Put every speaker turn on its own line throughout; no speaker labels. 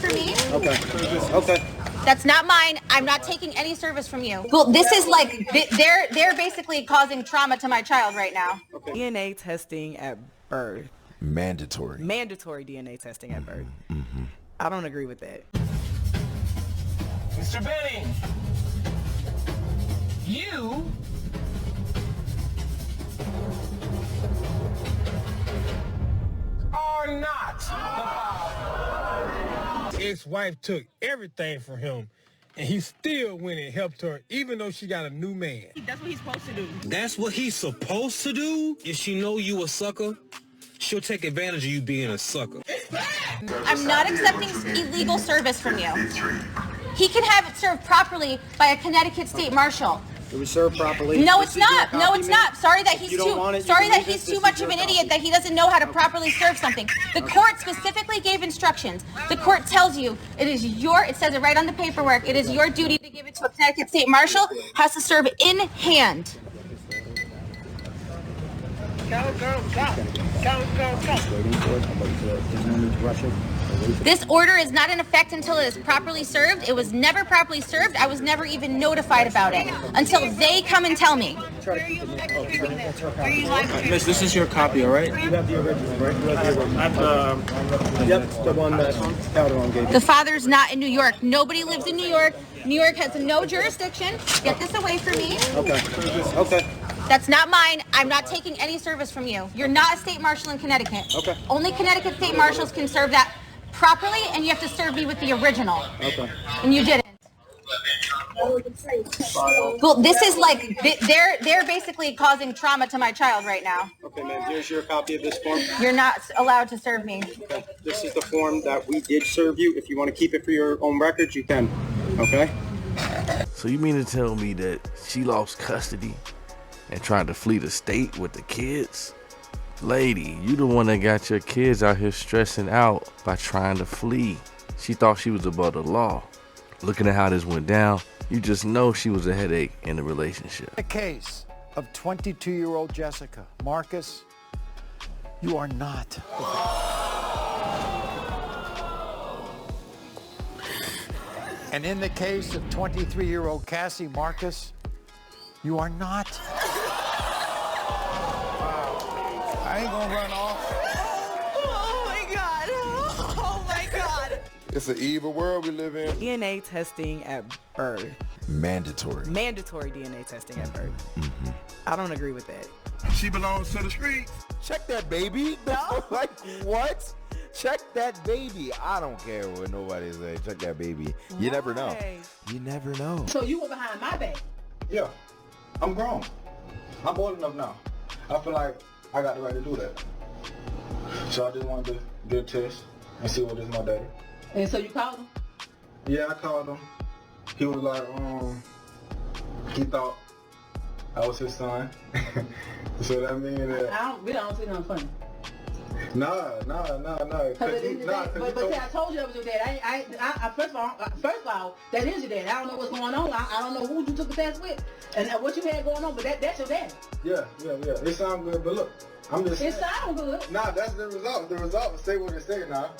for me?
Okay. Okay.
That's not mine. I'm not taking any service from you. Well, this is like, they're basically causing trauma to my child right now.
Okay. DNA testing at birth.
Mandatory.
Mandatory DNA testing at birth. I don't agree with that.
Mr. Benny, you are not the father.
His wife took everything from him, and he still went and helped her, even though she got a new man.
That's what he's supposed to do.
That's what he's supposed to do? If she know you a sucker, she'll take advantage of you being a sucker.
I'm not accepting illegal service from you. He can have it served properly by a Connecticut State Marshal.
It was served properly.
No, it's not. No, it's not. Sorry that he's too much of an
copy.
idiot that he doesn't know how to properly serve something. The court specifically gave instructions. The court tells you it says it right on the paperwork, it is your duty to give it to a Connecticut State Marshal, has to serve in hand.
Go, go, go. Go, go, go.
Waiting for it. I'm waiting for it. There's no need to rush it.
This order is not in effect until it is properly served. It was never properly served. I was never even notified about it until they come and tell me.
Miss, this is your copy, all right?
You have the original, right? You have the original. Yep, the one that Calderon gave you.
The father's not in New York. Nobody lives in New York. New York has no jurisdiction. Get this away from me.
Okay. Okay.
That's not mine. I'm not taking any service from you. You're not a state marshal in Connecticut.
Okay.
Only Connecticut state marshals can serve that properly, and you have to serve me with the original.
Okay.
And you didn't. Well, this is like, they're basically causing trauma to my child right now.
Okay, ma'am. Here's your copy of this form.
You're not allowed to serve me.
Okay. This is the form that we did serve you. If you want to keep it for your own records, you can. Okay?
So you mean to tell me that she lost custody and tried to flee the state with the kids? Lady, you the one that got your kids out here stressing out by trying to flee. She thought she was above the law. Looking at how this went down, you just know she was a headache in the relationship.
The case of 22-year-old Jessica. Marcus, you are not. And in the case of 23-year-old Cassie Marcus, you are not.
I ain't gonna run off.
Oh my God. Oh my God.
It's an evil world we live in.
DNA testing at birth.
Mandatory.
Mandatory DNA testing at birth. I don't agree with that.
She belongs to the streets.
Check that baby.
No.
Like, what? Check that baby. I don't care what nobody say. Check that baby. You never know.
Why?
You never know.
So you were behind my back?
Yeah, I'm grown. I'm old enough now. I feel like I got the right to do that. So I just wanted to get a test and see what is my daddy.
And so you called him?
Yeah, I called him. He was like, he thought I was his son. So that means that...
We don't see nothing funny.
Nah.
But see, I told you that was your dad. First of all, that is your dad. I don't know what's going on. I don't know who you took the test with and what you had going on, but that's your dad.
Yeah. It sounds good, but look, I'm just...
It sounds good.
Nah, that's the result. The results say what it say now.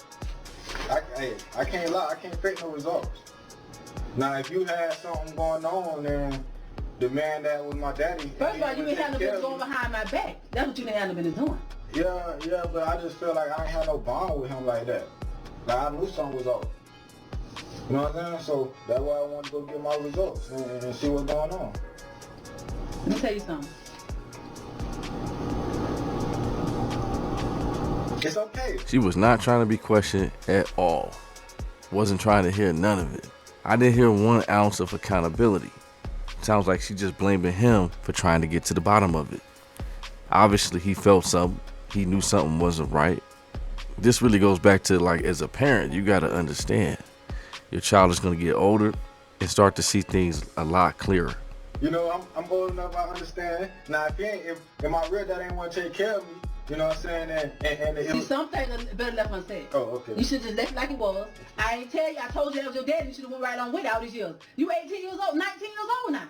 I can't lie. I can't fake no results. Now, if you had something going on, then the man that was my daddy...
First of all, you ain't had no business going behind my back. That's what you didn't have no business doing.
Yeah, but I just feel like I ain't had no bond with him like that. Like, I knew something was off. You know what I'm saying? So, that's why I wanted to go get my results and see what's going on.
Let me tell you something.
It's okay.
She was not trying to be questioned at all. Wasn't trying to hear none of it. I didn't hear 1 ounce of accountability. Sounds like she just blaming him for trying to get to the bottom of it. Obviously, he felt something. He knew something wasn't right. This really goes back to, like, as a parent, you got to understand. Your child is going to get older and start to see things a lot clearer.
You know, I'm old enough, I understand. Now, if my real dad ain't want to take care of me, you know what I'm saying?
See, some things are better left unsaid.
Oh, okay.
You should just left it like it was. I ain't tell you, I told you that was your dad, you should have went right on with all these years. You 18 years old, 19 years old now.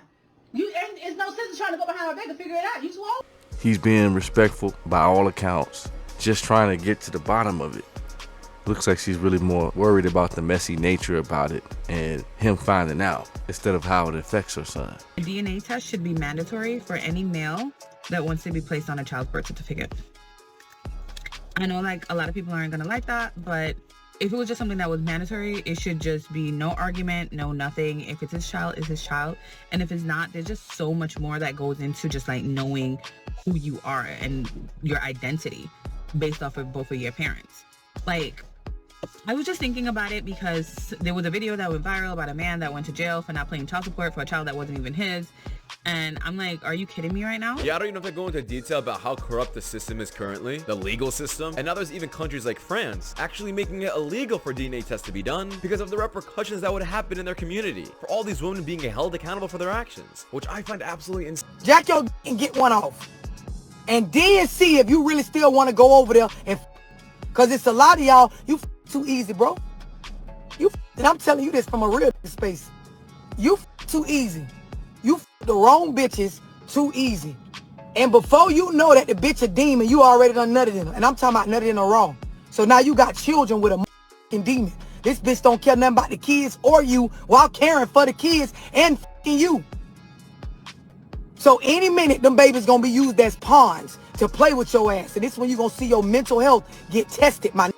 It's no sense in trying to go behind my back and figure it out. You too old.
He's being respectful by all accounts, just trying to get to the bottom of it. Looks like she's really more worried about the messy nature about it and him finding out instead of how it affects her son.
A DNA test should be mandatory for any male that wants to be placed on a child's birth certificate. I know like a lot of people aren't gonna like that, but if it was just something that was mandatory, it should just be no argument, no nothing. If it's his child, it's his child. And if it's not, there's just so much more that goes into just like knowing who you are and your identity based off of both of your parents. Like, I was just thinking about it because there was a video that went viral about a man that went to jail for not paying child support for a child that wasn't even his. And I'm like, are you kidding me right now?
Yeah, I don't even have to go into detail about how corrupt the system is currently, the legal system. And now there's even countries like France actually making it illegal for DNA tests to be done because of the repercussions that would happen in their community for all these women being held accountable for their actions, which I find absolutely insane.
Jack your and get one off. And then see if you really still want to go over there and because it's a lot of y'all, you too easy, bro. And I'm telling you this from a real space. You too easy. You the wrong bitches too easy. And before you know that the bitch a demon, you already done nutted in her. And I'm talking about nutted in her wrong. So now you got children with a demon. This bitch don't care nothing about the kids or you while caring for the kids and you. So any minute, them babies gonna be used as pawns to play with your ass. And this is when you gonna see your mental health get tested, my.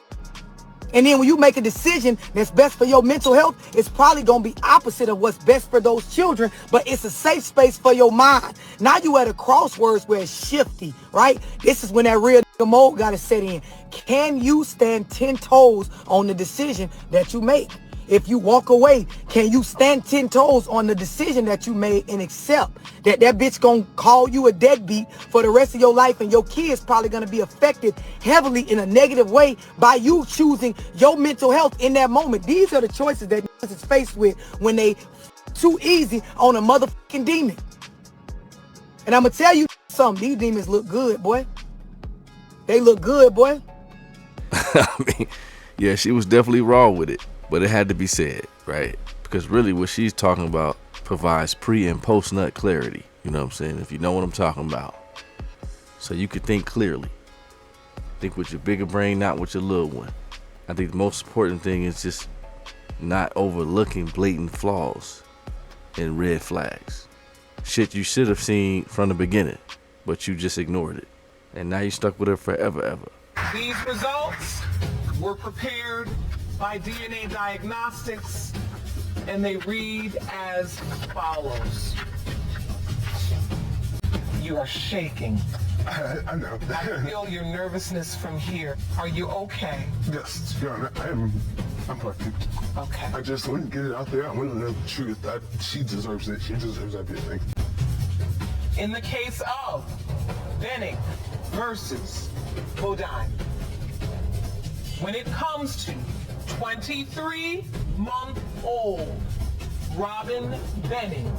And then when you make a decision that's best for your mental health, it's probably going to be opposite of what's best for those children, but it's a safe space for your mind. Now you at a crossroads where it's shifty, right? This is when that real mode got to set in. Can you stand 10 toes on the decision that you make? If you walk away, can you stand 10 toes on the decision that you made and accept that that bitch gonna call you a deadbeat for the rest of your life and your kids probably gonna be affected heavily in a negative way by you choosing your mental health in that moment? These are the choices that niggas is faced with when they too easy on a motherfucking demon. And I'm gonna tell you something, these demons look good, boy. They look good, boy.
I mean, yeah, she was definitely raw with it. But it had to be said, right? Because really what she's talking about provides pre and post nut clarity. You know what I'm saying? If you know what I'm talking about. So you could think clearly. Think with your bigger brain, not with your little one. I think the most important thing is just not overlooking blatant flaws and red flags. Shit you should have seen from the beginning, but you just ignored it. And now you're stuck with her forever, ever.
These results were prepared by DNA Diagnostics, and they read as follows. You are shaking.
I know.
I feel your nervousness from here. Are you okay?
Yes, Your Honor, I'm fine.
Okay.
I just want to get it out there. I want to know the truth. She deserves it. She deserves everything.
In the case of Benning versus Bodine, when it comes to 23-month-old Robin Benning,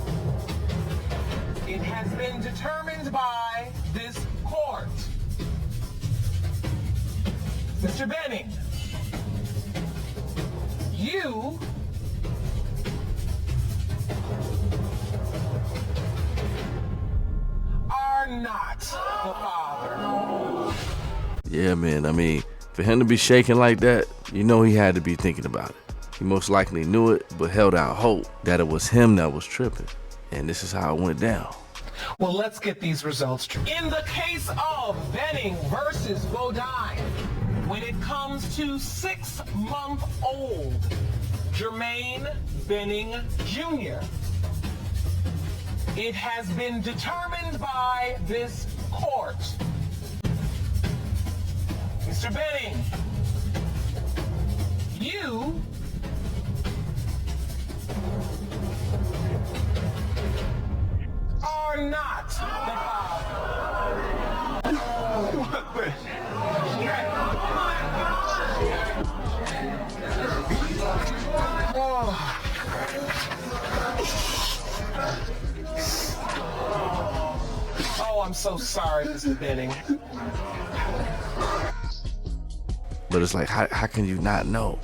it has been determined by this court. Mr. Benning, you are not the father.
Yeah, man, I mean, for him to be shaking like that, you know he had to be thinking about it. He most likely knew it, but held out hope that it was him that was tripping. And this is how it went down.
Well, let's get these results. In the case of Benning versus Bodine, when it comes to 6-month-old Jermaine Benning Jr., it has been determined by this court. Mr. Benning, you are not the father. Oh, I'm so sorry, Mr. Benning.
But it's like, how can you not know?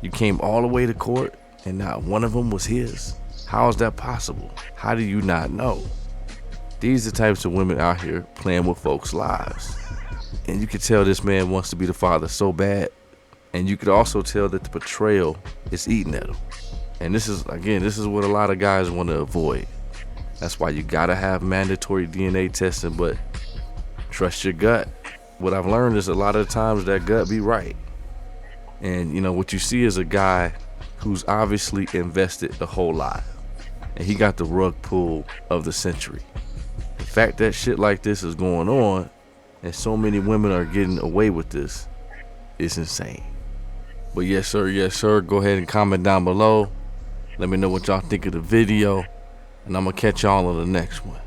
You came all the way to court and not one of them was his? How is that possible? How do you not know? These are the types of women out here playing with folks' lives. And you can tell this man wants to be the father so bad, And you could also tell that the betrayal is eating at him. And this is what a lot of guys want to avoid. That's why you gotta have mandatory DNA testing, but trust your gut. What I've learned is a lot of the times that gut be right. And you know, what you see is a guy who's obviously invested the whole lot. And he got the rug pull of the century. The fact that shit like this is going on and so many women are getting away with this is insane. But yes sir, go ahead and comment down below. Let me know what y'all think of the video, and I'm gonna catch y'all on the next one.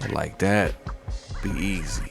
And like that, be easy.